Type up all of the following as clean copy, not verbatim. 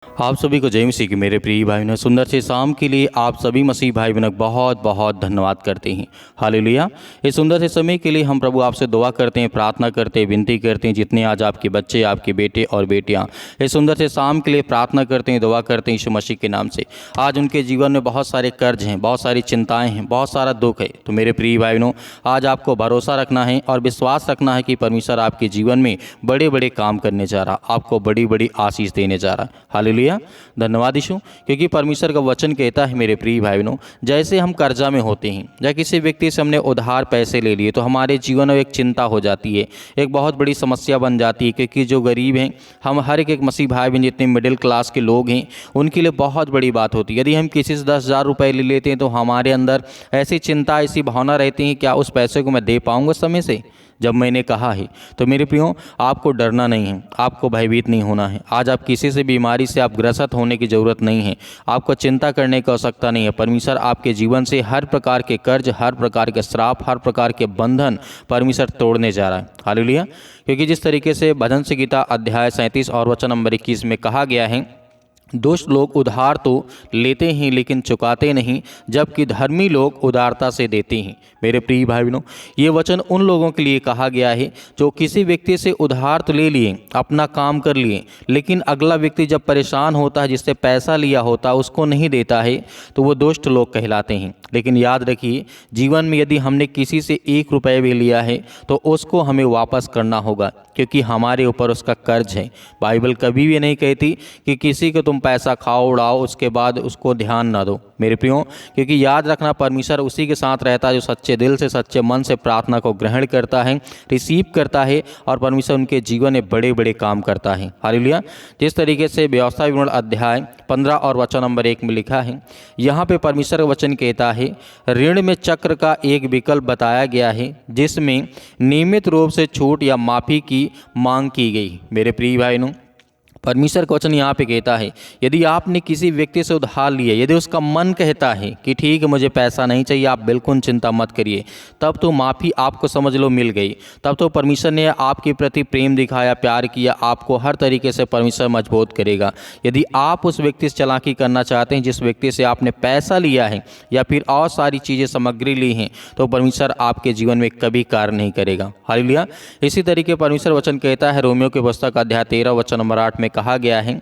आप सभी को जय मसीह की मेरे प्रिय भाई बहनों। सुंदर से शाम के लिए आप सभी मसीह भाई बहनों बहुत बहुत धन्यवाद करते हैं। हालेलुया। इस सुंदर से समय के लिए हम प्रभु आपसे दुआ करते हैं, प्रार्थना करते हैं, विनती करते हैं। जितने आज आपके बच्चे, आपके बेटे और बेटियां इस सुंदर से शाम के लिए प्रार्थना करते हैं, दुआ करते हैं यीशु मसीह के नाम से। आज उनके जीवन में बहुत सारे कर्ज हैं, बहुत सारी चिंताएँ हैं, बहुत सारा दुख है। तो मेरे प्रिय भाई बहनों, आज आपको भरोसा रखना है और विश्वास रखना है कि परमेश्वर आपके जीवन में बड़े बड़े काम करने जा रहा, आपको बड़ी बड़ी आशीष देने जा रहा है। हालेलुया। धन्यवाद यीशु, क्योंकि परमेश्वर का वचन कहता है मेरे प्रिय भाई बहनों, जैसे हम कर्जा में होते हैं या किसी व्यक्ति से हमने उधार पैसे ले लिए तो हमारे जीवन में एक चिंता हो जाती है, एक बहुत बड़ी समस्या बन जाती है। क्योंकि जो गरीब हैं, हम हर एक मसीह भाई बहन जितने मिडिल क्लास के लोग हैं, उनके लिए बहुत बड़ी बात होती है। यदि हम किसी से 10,000 रुपये ले लेते हैं तो हमारे अंदर ऐसी चिंता, ऐसी भावना रहती है, क्या उस पैसे को मैं दे पाऊँगा समय से। जब मैंने कहा है तो मेरे प्रियो, आपको डरना नहीं है, आपको भयभीत नहीं होना है। आज आप किसी से बीमारी से आप ग्रसित होने की ज़रूरत नहीं है, आपको चिंता करने की आवश्यकता नहीं है। परमेश्वर आपके जीवन से हर प्रकार के कर्ज, हर प्रकार के श्राप, हर प्रकार के बंधन परमेश्वर तोड़ने जा रहा है। हालेलुया। क्योंकि जिस तरीके से भजन संहिता अध्याय 37 और वचन नंबर 21 में कहा गया है, दुष्ट लोग उधार तो लेते हैं लेकिन चुकाते नहीं, जबकि धर्मी लोग उदारता से देते हैं। मेरे प्रिय भाई बहनों, ये वचन उन लोगों के लिए कहा गया है जो किसी व्यक्ति से उधार तो ले लिए, अपना काम कर लिए, लेकिन अगला व्यक्ति जब परेशान होता है, जिससे पैसा लिया होता है, उसको नहीं देता है, तो वो दुष्ट लोग कहलाते हैं। लेकिन याद रखिए, जीवन में यदि हमने किसी से 1 रुपये भी लिया है तो उसको हमें वापस करना होगा, क्योंकि हमारे ऊपर उसका कर्ज है। बाइबल कभी भी नहीं कहती कि किसी को तुम पैसा खाओ, उड़ाओ, उसके बाद उसको ध्यान ना दो। मेरे प्रियो, क्योंकि याद रखना, परमेश्वर उसी के साथ रहता है जो सच्चे दिल से, सच्चे मन से प्रार्थना को ग्रहण करता है, रिसीव करता है, और परमेश्वर उनके जीवन में बड़े बड़े काम करता है। हालेलुया। जिस तरीके से व्यवस्था विवरण अध्याय 15 और वचन नंबर 1 में लिखा है, यहाँ पे परमेश्वर का वचन कहता है, ऋण में चक्र का एक विकल्प बताया गया है जिसमें नियमित रूप से छूट या माफ़ी की मांग की गई। मेरे प्रिय भाइयों, परमेश्वर का वचन यहाँ पे कहता है, यदि आपने किसी व्यक्ति से उधार लिया, यदि उसका मन कहता है कि ठीक है मुझे पैसा नहीं चाहिए, आप बिल्कुल चिंता मत करिए, तब तो माफ़ी आपको समझ लो मिल गई। तब तो परमेश्वर ने आपके प्रति प्रेम दिखाया, प्यार किया, आपको हर तरीके से परमेश्वर मजबूत करेगा। यदि आप उस व्यक्ति से चालाकी करना चाहते हैं, जिस व्यक्ति से आपने पैसा लिया है या फिर और सारी चीज़ें, सामग्री ली हैं, तो परमेश्वर आपके जीवन में कभी कार्य नहीं करेगा। हालेलुया। इसी तरीके परमेश्वर वचन कहता है, रोमियो की पुस्तक अध्याय 13 वचन नंबर 8 में कहा गया है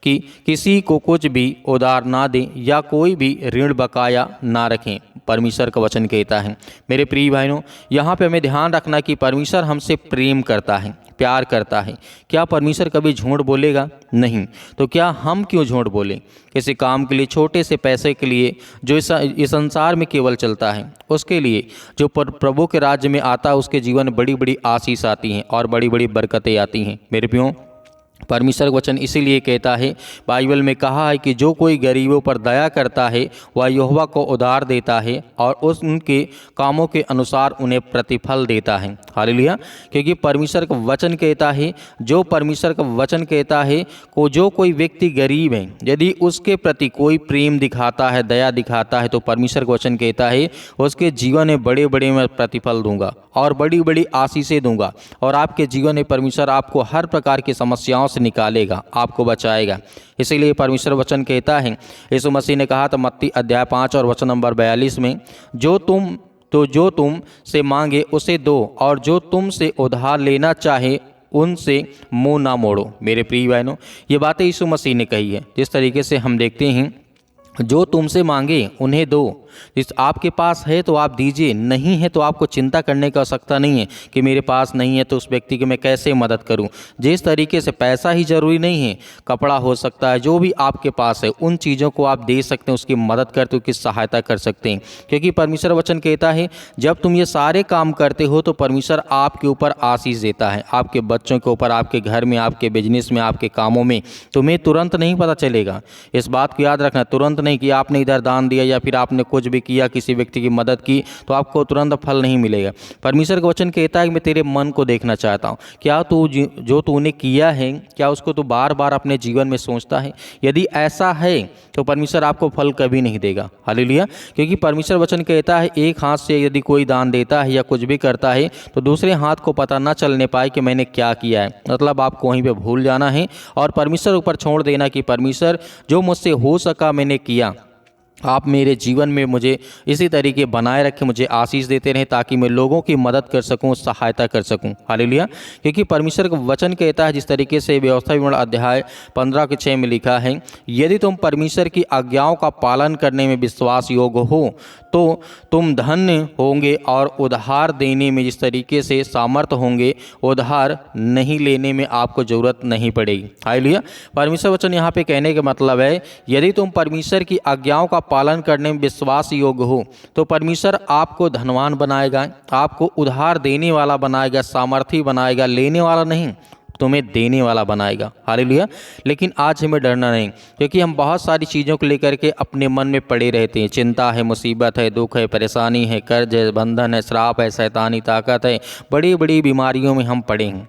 कि किसी को कुछ भी उधार ना दें या कोई भी ऋण बकाया ना रखें। परमेश्वर का वचन कहता है। मेरे प्रिय भाइयों, यहाँ पे हमें ध्यान रखना कि परमेश्वर हमसे प्रेम करता है, प्यार करता है। क्या परमेश्वर कभी झूठ बोलेगा? नहीं। तो क्या हम क्यों झूठ बोलें? किसी काम के लिए, छोटे से पैसे के लिए जो इस संसार में केवल चलता है, उसके लिए जो प्रभु के राज्य में आता है, उसके जीवन में बड़ी बड़ी आशीष आती हैं और बड़ी बड़ी बरकतें आती हैं। मेरे प्रियो, परमेश्वर का वचन इसीलिए कहता है, बाइबल में कहा है कि जो कोई गरीबों पर दया करता है वह यहोवा को उधार देता है और उनके कामों के अनुसार उन्हें प्रतिफल देता है। हालेलुया। क्योंकि परमेश्वर का वचन कहता है, जो परमेश्वर का वचन कहता है को जो कोई व्यक्ति गरीब है, यदि उसके प्रति कोई प्रेम दिखाता है, दया दिखाता है, तो परमेश्वर का वचन कहता है उसके जीवन में बड़े बड़े मैं प्रतिफल दूंगा और बड़ी बड़ी आशीषें दूंगा, और आपके जीवन में परमेश्वर आपको हर प्रकार की समस्याओं से निकालेगा, आपको बचाएगा। इसीलिए परमेश्वर वचन कहता है, यीशु मसीह ने कहा था मत्ती अध्याय 5 और वचन नंबर 42 में, जो तुम से मांगे उसे दो, और जो तुम से उधार लेना चाहे उनसे मुंह ना मोड़ो। मेरे प्रिय बहनों, ये बातें यीशु मसीह ने कही है। जिस तरीके से हम देखते हैं, जो तुमसे मांगे उन्हें दो, जिस आपके पास है तो आप दीजिए, नहीं है तो आपको चिंता करने की आवश्यकता नहीं है कि मेरे पास नहीं है तो उस व्यक्ति की मैं कैसे मदद करूं। जिस तरीके से पैसा ही जरूरी नहीं है, कपड़ा हो सकता है, जो भी आपके पास है उन चीज़ों को आप दे सकते हैं, उसकी मदद करते हो, उसकी सहायता कर सकते हैं। क्योंकि परमेश्वर वचन कहता है, जब तुम ये सारे काम करते हो तो परमेश्वर आपके ऊपर आशीष देता है, आपके बच्चों के ऊपर, आपके घर में, आपके बिजनेस में, आपके कामों में। तुम्हें तुरंत नहीं पता चलेगा, इस बात को याद रखना, तुरंत नहीं कि आपने इधर दान दिया या फिर आपने कुछ भी किया, किसी व्यक्ति की मदद की तो आपको तुरंत फल नहीं मिलेगा। परमेश्वर का वचन कहता है कि मैं तेरे मन को देखना चाहता हूँ। क्या तू जो तूने किया है क्या उसको तू बार बार अपने जीवन में सोचता है? यदि ऐसा है तो परमेश्वर आपको फल कभी नहीं देगा। हालेलुया। क्योंकि परमेश्वर वचन कहता है एक हाथ से यदि कोई दान देता है या कुछ भी करता है तो दूसरे हाथ को पता न चलने पाए कि मैंने क्या किया है। मतलब आपको वहीं पे भूल जाना है और परमेश्वर ऊपर छोड़ देना कि परमेश्वर जो मुझसे हो सका मैंने किया, आप मेरे जीवन में मुझे इसी तरीके बनाए रखें, मुझे आशीष देते रहें ताकि मैं लोगों की मदद कर सकूं, सहायता कर सकूं। हालेलुया। क्योंकि परमेश्वर का वचन कहता है जिस तरीके से व्यवस्था विवरण अध्याय 15:6 में लिखा है, यदि तुम परमेश्वर की आज्ञाओं का पालन करने में विश्वास योग्य हो तो तुम धन्य होंगे और उधार देने में जिस तरीके से सामर्थ होंगे, उधार नहीं लेने में आपको ज़रूरत नहीं पड़ेगी। हालेलुया। परमेश्वर वचन यहाँ पे कहने का मतलब है यदि तुम परमेश्वर की आज्ञाओं का पालन करने में विश्वास योग्य हो तो परमेश्वर आपको धनवान बनाएगा, आपको उधार देने वाला बनाएगा, सामर्थी बनाएगा, लेने वाला नहीं तुम्हें देने वाला बनाएगा। हालेलुया। लेकिन आज हमें डरना नहीं, क्योंकि हम बहुत सारी चीज़ों को लेकर के अपने मन में पड़े रहते हैं। चिंता है, मुसीबत है, दुख है, परेशानी है, कर्ज है, बंधन है, श्राप है, शैतानी ताकत है, बड़ी बड़ी बीमारियों में हम पड़े हैं।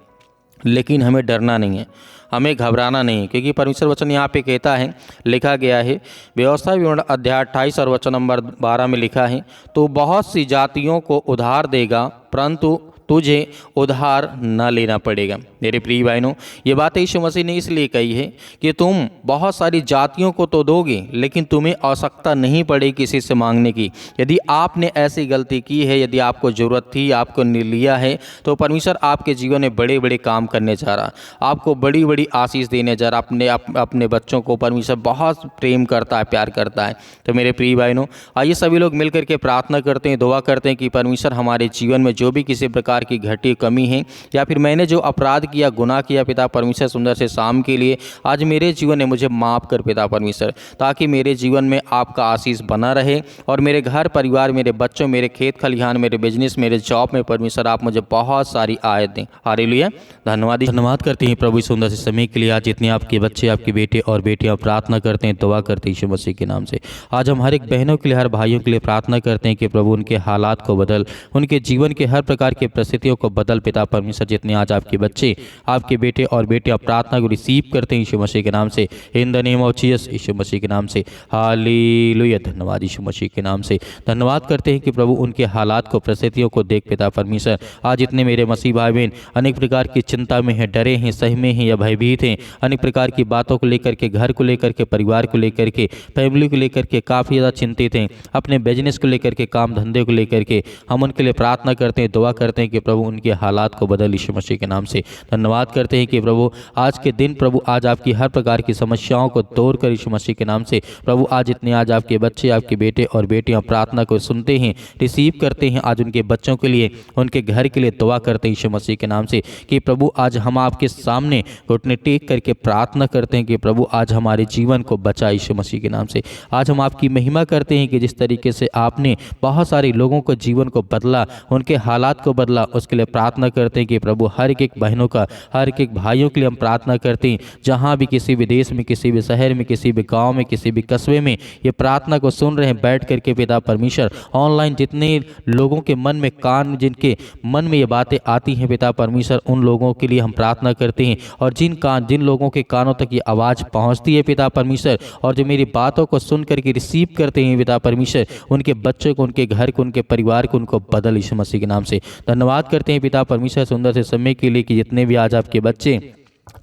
लेकिन हमें डरना नहीं है, हमें घबराना नहीं है, क्योंकि परमेश्वर वचन यहाँ पे कहता है, लिखा गया है व्यवस्था विवरण अध्याय 28 और वचन नंबर 12 में लिखा है, तो बहुत सी जातियों को उधार देगा परंतु तुझे उधार न लेना पड़ेगा। मेरे प्रिय भाइयों, ये बात यीशु मसीह ने इसलिए कही है कि तुम बहुत सारी जातियों को तो दोगे लेकिन तुम्हें आवश्यकता नहीं पड़ेगी किसी से मांगने की। यदि आपने ऐसी गलती की है, यदि आपको ज़रूरत थी, आपको नहीं लिया है, तो परमेश्वर आपके जीवन में बड़े बड़े काम करने जा रहा, आपको बड़ी बड़ी आशीष देने जा रहा। अपने बच्चों को परमेश्वर बहुत प्रेम करता है, प्यार करता है। तो मेरे प्रिय भाइयों, आइए सभी लोग मिल करके प्रार्थना करते हैं, दुआ करते हैं कि परमेश्वर हमारे जीवन में जो भी किसी प्रकार की घटी कमी है या फिर मैंने जो अपराध किया, गुनाह किया, पिता परमेश्वर सुंदर से शाम के लिए आज मेरे जीवन में मुझे माफ़ कर पिता परमेश्वर, ताकि मेरे जीवन में आपका आशीष बना रहे और मेरे घर परिवार, मेरे बच्चों, मेरे खेत खलिहान, मेरे बिजनेस, मेरे जॉब में परमेश्वर आप मुझे बहुत सारी आयत दें। हालेलुया। धन्यवाद करते हैं प्रभु सुंदर से समय के लिए। आज जितने आपके बच्चे, आपके बेटे और बेटियां प्रार्थना करते हैं, दुआ करते हैं यीशु मसीह के नाम से। आज हम हर एक बहनों के लिए, हर भाइयों के लिए प्रार्थना करते हैं कि प्रभु उनके हालात को बदल, उनके जीवन के हर प्रकार के परिस्थितियों को बदल पिता परमेश्वर। जितने आज आपके बच्चे, आपके बेटे और बेटियां प्रार्थना को रिसीव करते हैं यीशु मसीह के नाम से, in the name of Jesus, यीशु मसीह के नाम से। हालेलुया। धन्यवाद यीशु मसीह के नाम से। धन्यवाद करते हैं कि प्रभु उनके हालात को, परिस्थितियों को देख पिता परमेश्वर। आज इतने मेरे मसीह भाई बहन अनेक प्रकार की चिंता में हैं, डरे हैं, सहमे हैं या भयभीत हैं, अनेक प्रकार की बातों को लेकर के, घर को लेकर के, परिवार को लेकर के, फैमिली को लेकर के काफ़ी ज़्यादा चिंतित हैं, अपने बिजनेस को लेकर के, काम धंधे को लेकर के। हम उनके लिए प्रार्थना करते हैं, दुआ करते हैं कि प्रभु उनके हालात को बदल यीशु मसीह के नाम से। धन्यवाद करते हैं कि प्रभु आज के दिन, प्रभु आज आपकी हर प्रकार की समस्याओं को दूर कर यीशु मसीह के नाम से। प्रभु आज इतने आज आपके बच्चे, आपके बेटे और बेटियां प्रार्थना को सुनते हैं, रिसीव करते हैं। आज उनके बच्चों के लिए, उनके घर के लिए दुआ करते हैं यीशु मसीह के नाम से कि प्रभु आज हम आपके सामने घुटने टेक करके प्रार्थना करते हैं कि प्रभु आज हमारे जीवन को बचा यीशु मसीह के नाम से। आज हम आपकी महिमा करते हैं कि जिस तरीके से आपने बहुत सारे लोगों को जीवन को बदला, उनके हालात को बदला, उसके लिए प्रार्थना करते हैं कि प्रभु हर एक बहनों का, हर एक भाइयों के लिए हम प्रार्थना करते हैं, जहाँ भी किसी भी देश में, किसी भी शहर में, किसी भी गांव में, किसी भी कस्बे में ये प्रार्थना को सुन रहे हैं बैठ करके पिता परमेश्वर। ऑनलाइन जितने लोगों के मन में कान, जिनके मन में ये बातें आती हैं पिता परमेश्वर, उन लोगों के लिए हम प्रार्थना करते हैं। और जिन लोगों के कानों तक ये आवाज़ पहुँचती है पिता परमेश्वर, और जो मेरी बातों को सुन करके रिसीव करते हैं पिता परमेश्वर, उनके बच्चों को, उनके घर को, उनके परिवार को, उनको बदल यीशु मसीह के नाम से। धन्यवाद करते हैं पिता परमेश्वर सुंदर से समय के लिए कि जितने भी आज आपके बच्चे,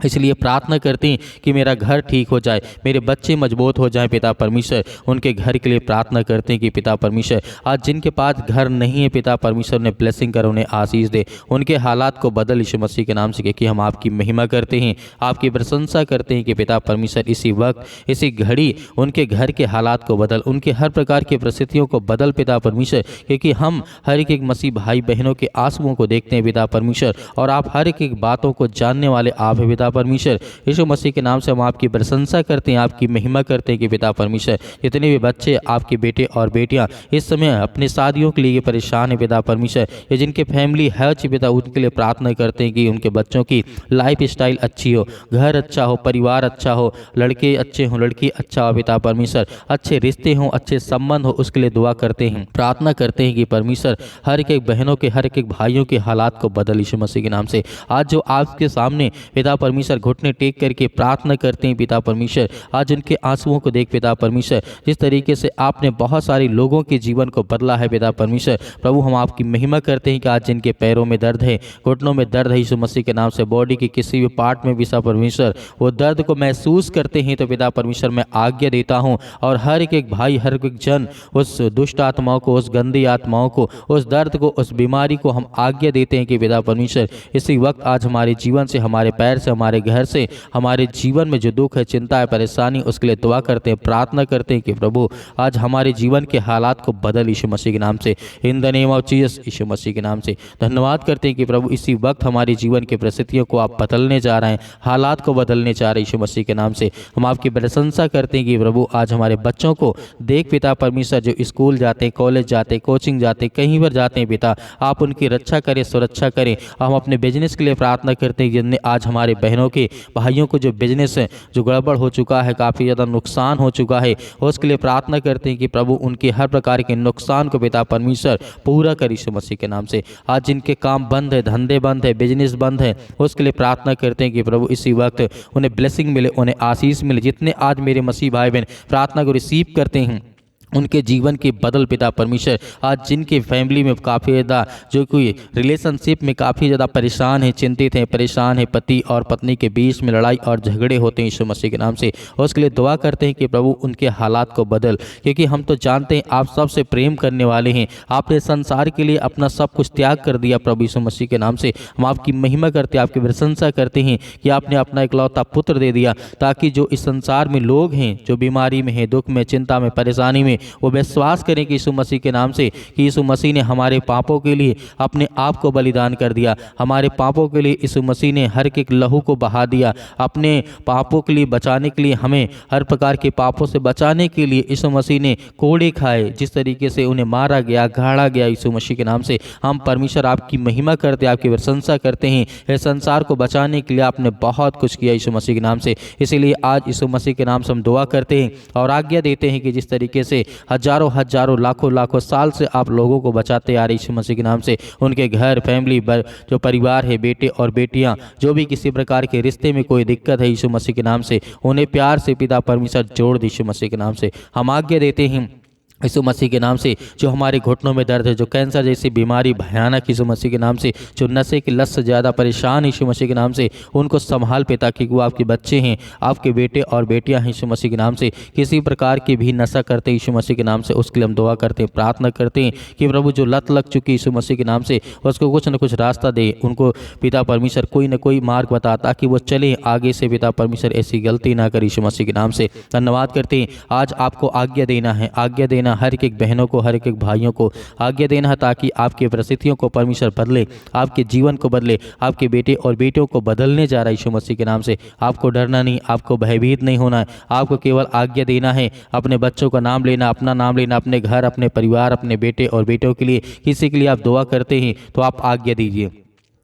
इसलिए प्रार्थना करते हैं कि मेरा घर ठीक हो जाए, मेरे बच्चे मजबूत हो जाएं पिता परमेश्वर। उनके घर के लिए प्रार्थना करते हैं कि पिता परमेश्वर आज जिनके पास घर नहीं है पिता परमेश्वर, उन्हें ब्लेसिंग कर, उन्हें आशीष दे, उनके हालात को बदल यीशु मसीह के नाम से। क्योंकि हम आपकी महिमा करते हैं, आपकी प्रशंसा करते हैं कि पिता परमेश्वर इसी वक्त, इसी घड़ी उनके घर के हालात को बदल, उनके हर प्रकार की परिस्थितियों को बदल पिता परमेश्वर। क्योंकि हम हर एक मसीह भाई बहनों के आंसुओं को देखते हैं पिता परमेश्वर, और आप हर एक बातों को जानने वाले आप हैं पिता पिता परमेश्वर, यीशु मसीह के नाम से हम आपकी प्रशंसा करते हैं, आपकी महिमा करते हैं कि पिता परमेश्वर जितने भी बच्चे आपके बेटे और बेटियां इस समय अपने शादियों के लिए परेशान हैं पिता परमेश्वर, या जिनके फैमिली है पिता, उनके लिए प्रार्थना करते हैं कि उनके बच्चों की लाइफ स्टाइल अच्छी हो, घर अच्छा हो, परिवार अच्छा हो, लड़के अच्छे हों, लड़की अच्छा हो पिता परमेश्वर, अच्छे रिश्ते हों, अच्छे संबंध हो, उसके लिए दुआ करते हैं, प्रार्थना करते हैं कि परमेश्वर हर एक बहनों के, हर एक भाइयों के हालात को बदल यीशु मसीह के नाम से। आज जो आपके सामने पिता परमेश्वर घुटने टेक करके प्रार्थना करते हैं पिता परमेश्वर, आज उनके आंसुओं को देख पिता परमेश्वर, जिस तरीके से आपने बहुत सारे लोगों के जीवन को बदला है पिता परमेश्वर, प्रभु हम आपकी महिमा करते हैं कि आज जिनके पैरों में दर्द है, घुटनों में दर्द है, यीशु मसीह के नाम से बॉडी के किसी भी पार्ट में पिता परमेश्वर वो दर्द को महसूस करते हैं, तो पिता परमेश्वर मैं आज्ञा देता हूँ और हर एक भाई, हर एक जन उस दुष्ट आत्माओं को, उस गंदी आत्माओं को, उस दर्द को, उस बीमारी को हम आज्ञा देते हैं कि पिता परमेश्वर इसी वक्त आज हमारे जीवन से, हमारे पैर से, हमारे घर से, हमारे जीवन में जो दुख है, चिंता है, परेशानी, उसके लिए दुआ करते हैं, प्रार्थना करते हैं कि प्रभु आज हमारे जीवन के हालात को बदल यीशु मसीह के नाम से, in the name of Jesus, यीशु मसीह के नाम से। धन्यवाद करते हैं कि प्रभु इसी वक्त हमारे जीवन की परिस्थितियों को आप बदलने जा रहे हैं, हालात को बदलने जा रहे हैं यीशु मसीह के नाम से। हम आपकी प्रशंसा करते हैं कि प्रभु आज हमारे बच्चों को देख पिता परमेश्वर, जो स्कूल जाते, कॉलेज जाते, कोचिंग जाते, कहीं पर जाते हैं पिता, आप उनकी रक्षा करें, सुरक्षा करें। हम अपने बिजनेस के लिए प्रार्थना करते हैं, जिनने आज हमारे बहनों के, भाइयों को जो बिजनेस है, जो गड़बड़ हो चुका है, काफ़ी ज़्यादा नुकसान हो चुका है, उसके लिए प्रार्थना करते हैं कि प्रभु उनके हर प्रकार के नुकसान को पिता परमेश्वर पूरा कर यीशु मसीह के नाम से। आज जिनके काम बंद है, धंधे बंद है, बिजनेस बंद है, उसके लिए प्रार्थना करते हैं कि प्रभु इसी वक्त उन्हें ब्लेसिंग मिले, उन्हें आशीष मिले। जितने आज मेरे मसीह भाई बहन प्रार्थना को रिसीव करते हैं, उनके जीवन के बदल पिता परमेश्वर। आज जिनके फैमिली में काफ़ी ज़्यादा, जो कोई रिलेशनशिप में काफ़ी ज़्यादा परेशान है, चिंतित हैं, परेशान है, पति और पत्नी के बीच में लड़ाई और झगड़े होते हैं यीशु मसीह के नाम से, उसके लिए दुआ करते हैं कि प्रभु उनके हालात को बदल, क्योंकि हम तो जानते हैं आप सबसे प्रेम करने वाले हैं, आपने संसार के लिए अपना सब कुछ त्याग कर दिया प्रभु यीशु मसीह के नाम से। हम आपकी महिमा करते हैं, आपकी प्रशंसा करते हैं कि आपने अपना इकलौता पुत्र दे दिया, ताकि जो इस संसार में लोग हैं, जो बीमारी में हैं, दुख में, चिंता में, परेशानी में, वो विश्वास करें कि यीशु मसीह के नाम से कि यीशु मसीह ने हमारे पापों के लिए अपने आप को बलिदान कर दिया, हमारे पापों के लिए यीशु मसीह ने हर एक लहू को बहा दिया, अपने पापों के लिए बचाने के लिए, हमें हर प्रकार के पापों से बचाने के लिए यीशु मसीह ने कोड़े खाए, जिस तरीके से उन्हें मारा गया, गाड़ा गया यीशु मसीह के नाम से। हम परमेश्वर आपकी महिमा करते, आपकी प्रशंसा करते हैं, इस संसार को बचाने के लिए आपने बहुत कुछ किया यीशु मसीह के नाम से। इसीलिए आज यीशु मसीह के नाम से हम दुआ करते हैं और आज्ञा देते हैं कि जिस तरीके से हजारों हजारों लाखों साल से आप लोगों को बचाते आ रहे यीशु मसीह के नाम से, उनके घर, फैमिली, जो परिवार है, बेटे और बेटियां, जो भी किसी प्रकार के रिश्ते में कोई दिक्कत है यीशु मसीह के नाम से, उन्हें प्यार से पिता परमेश्वर जोड़ दे यीशु मसीह के नाम से। हम आज्ञा देते हैं यीशु मसीह के नाम से, जो हमारे घुटनों में दर्द है, जो कैंसर जैसी बीमारी भयानक यीशु मसीह के नाम से, जो नशे की लत से ज़्यादा परेशान यीशु मसीह के नाम से, उनको संभाल पे, ताकि वो आपके बच्चे हैं, आपके बेटे और बेटियां हैं यीशु मसीह के नाम से, किसी प्रकार की भी नशा करते यीशु मसीह के नाम से, उसके लिए हम दुआ करते हैं, प्रार्थना करते हैं कि प्रभु जो लत लग चुकी यीशु मसीह के नाम से, उसको कुछ न कुछ रास्ता दे, उनको पिता परमेश्वर कोई न कोई मार्ग बता, ताकि वो चले आगे से पिता परमेश्वर, ऐसी गलती ना करे यीशु मसीह के नाम से। धन्यवाद करते हैं। आज आपको आज्ञा देना है, आज्ञा देना हर एक बहनों को, हर एक भाइयों को आज्ञा देना है, ताकि आपकी परिस्थितियों को परमेश्वर बदले, आपके जीवन को बदले, आपके बेटे और बेटियों को बदलने जा रहा है यीशु मसीह के नाम से। आपको डरना नहीं, आपको भयभीत नहीं होना है, आपको केवल आज्ञा देना है, अपने बच्चों का नाम लेना, अपना नाम लेना, अपने घर, अपने परिवार, अपने बेटे और बेटियों के लिए, किसी के लिए आप दुआ करते हैं तो आप आज्ञा दीजिए,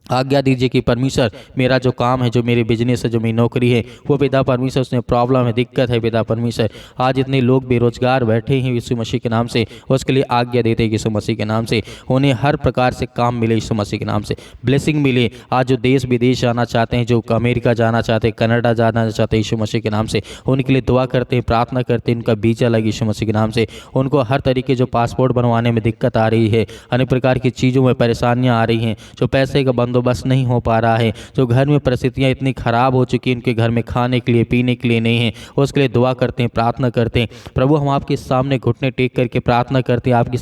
आज्ञा दीजिए कि परमेश्वर मेरा जो काम है, जो मेरे बिजनेस है, जो मेरी नौकरी है, वो पिता परमेश्वर उसमें प्रॉब्लम है, दिक्कत है पिता परमेश्वर, आज इतने लोग बेरोजगार बैठे हैं यीशु मसीह के नाम से, उसके लिए आज्ञा देते हैं यीशु मसीह के नाम से, उन्हें हर प्रकार से काम मिले यीशु मसीह के नाम से, ब्लेसिंग मिले। आज जो देश विदेश जाना चाहते हैं, जो अमेरिका जाना चाहते हैं, कनाडा जाना चाहते हैं यीशु मसीह के नाम से, उनके लिए दुआ करते हैं, प्रार्थना करते हैं, उनका वीजा लगे यीशु मसीह के नाम से। उनको हर तरीके जो पासपोर्ट बनवाने में दिक्कत आ रही है, अनेक प्रकार की चीज़ों में परेशानियाँ आ रही हैं, जो पैसे का बंदोबस्त नहीं हो पा रहा है, जो घर में परिस्थितियां इतनी खराब हो चुकी हैं, उनके घर में खाने के लिए, पीने के लिए नहीं है, उसके लिए दुआ करते हैं, प्रार्थना करते हैं। प्रभु हम आपके सामने घुटने टेक करके प्रार्थना करते हैं, आपके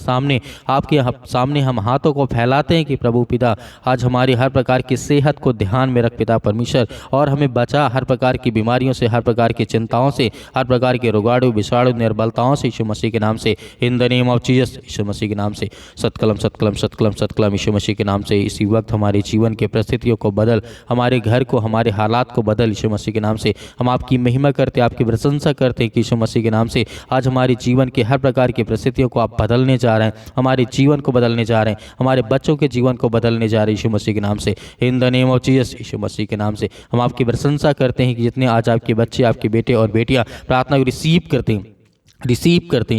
सामने हम हाथों को फैलाते हैं कि प्रभु पिता आज हमारी हर प्रकार की सेहत को ध्यान में रख पिता परमेश्वर, और हमें बचा हर प्रकार की बीमारियों से, हर प्रकार की चिंताओं से, हर प्रकार के रोगाणु, विषाणु, निर्बलताओं से यीशु मसीह के नाम से, in the name of Jesus, यीशु मसीह के नाम से। सत्कलम सत्कलम सत्कलम सत्कलम यीशु मसीह के नाम से। इसी वक्त हमारे जीवन जीवन के परिस्थितियों को बदल, हमारे घर को, हमारे हालात को बदल यीशु मसीह के नाम से। हम आपकी महिमा करते, आपकी प्रशंसा करते हैं कि यीशु मसीह के नाम से आज हमारे जीवन के हर प्रकार की परिस्थितियों को आप बदलने जा रहे हैं, हमारे जीवन को बदलने जा रहे हैं, हमारे बच्चों के जीवन को बदलने जा रहे हैं यीशु मसीह के नाम से। In the name of Jesus, यीशु मसीह के नाम से हम आपकी प्रशंसा करते हैं कि जितने आज आपके बच्चे, आपके बेटे और बेटियां प्रार्थना को रिसीव करते हैं,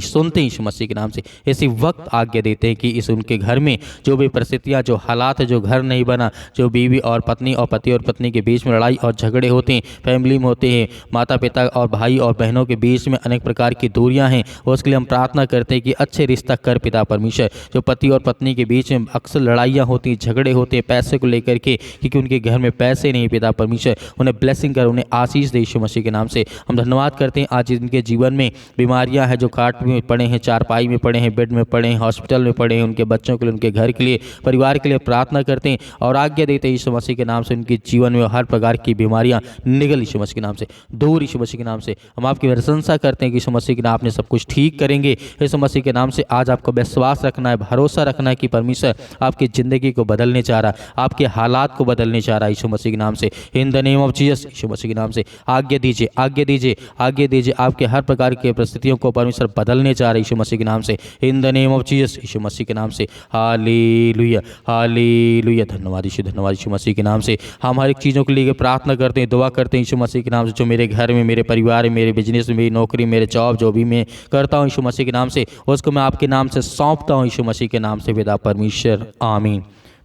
सुनते हैं यीशु मसीह के नाम से, ऐसे वक्त आज्ञा देते हैं कि इस उनके घर में जो भी परिस्थितियां, जो हालात है, जो घर नहीं बना, जो बीवी और पत्नी और पति और पत्नी के बीच में लड़ाई और झगड़े होते हैं, फैमिली में होते हैं, माता पिता और भाई और बहनों के बीच में अनेक प्रकार की दूरियां हैं, उसके लिए हम प्रार्थना करते हैं कि अच्छे रिश्ता कर पिता परमेश्वर। जो पति और पत्नी के बीच में अक्सर लड़ाइयाँ होती हैं, झगड़े होते हैं पैसे को लेकर के, क्योंकि उनके घर में पैसे नहीं, पिता परमेश्वर उन्हें ब्लेसिंग कर, उन्हें आशीष दे यीशु मसीह के नाम से। हम धन्यवाद करते हैं आज इनके जीवन में बीमारियां हैं, जो काट में पड़े हैं, चारपाई में पड़े हैं, बेड में पड़े हैं, हॉस्पिटल में पड़े हैं, उनके बच्चों के लिए, उनके घर के लिए, परिवार के लिए प्रार्थना करते हैं और आज्ञा देते हैं यीशु मसीह के नाम से उनके जीवन में हर प्रकार की बीमारियां निकल यीशु मसीह के नाम से दूर, यीशु मसीह के नाम से। हम आपकी प्रशंसा करते हैं कि यीशु मसीह के नाम आपने सब कुछ ठीक करेंगे। यीशु मसीह के नाम से आज आपको विश्वास रखना है, भरोसा रखना है कि परमेश्वर आपकी ज़िंदगी को बदलने चाह रहा है, आपके हालात को बदलने चाह रहा है यीशु मसीह के नाम से। In the name of Jesus, यीशु मसीह के नाम से आज्ञा दीजिए, आज्ञा दीजिए, आज्ञा दीजिए। आपके हर प्रकार की परिस्थितियों को परमेश्वर बदलने चाह रहा है यीशु मसीह के नाम से। In the name of Jesus, यीशु मसीह के नाम से। Hallelujah, hallelujah. धन्यवाद यीशु मसीह के नाम से। हम हर एक चीज़ों के लिए प्रार्थना करते हैं, दुआ करते हैं यीशु मसीह के नाम से। जो मेरे घर में, मेरे परिवार में, मेरे बिजनेस में, मेरी नौकरी, मेरे जॉब, जो भी मैं करता हूँ यीशु मसीह के नाम से, उसको मैं आपके नाम से सौंपता हूँ यीशु मसीह के नाम से, पिता परमेश्वर, आमीन।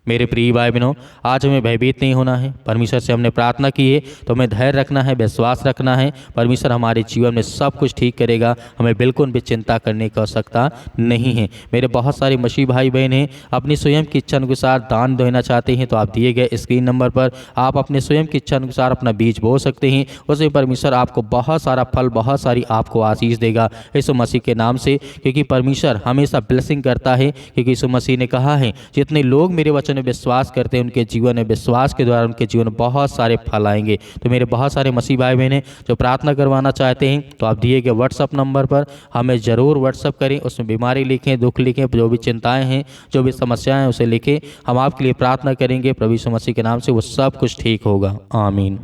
मेरे प्रिय भाई बहनों, आज हमें भयभीत नहीं होना है। परमेश्वर से हमने प्रार्थना की है तो हमें धैर्य रखना है, विश्वास रखना है। परमेश्वर हमारे जीवन में सब कुछ ठीक करेगा, हमें बिल्कुल भी चिंता करने की आवश्यकता नहीं है। मेरे बहुत सारे मसीह भाई बहन हैं, अपनी स्वयं की इच्छा अनुसार दान देना चाहते हैं तो आप दिए गए स्क्रीन नंबर पर आप अपने स्वयं की इच्छा अनुसार अपना बीज बो सकते हैं। उसमें परमेश्वर आपको बहुत सारा फल, बहुत सारी आपको आशीष देगा यीशु मसीह के नाम से, क्योंकि परमेश्वर हमेशा ब्लेसिंग करता है। क्योंकि यीशु मसीह ने कहा है, जितने लोग मेरे वचन में विश्वास करते हैं उनके जीवन में, विश्वास के द्वारा उनके जीवन में बहुत सारे फल आएंगे। तो मेरे बहुत सारे मसीह भाई बहन जो प्रार्थना करवाना चाहते हैं तो आप दिए गए व्हाट्सअप नंबर पर हमें ज़रूर व्हाट्सअप करें। उसमें बीमारी लिखें, दुख लिखें, जो भी चिंताएं हैं, जो भी समस्याएं हैं उसे लिखें। हम आपके लिए प्रार्थना करेंगे। प्रभु यीशु मसीह के नाम से वो सब कुछ ठीक होगा। आमीन।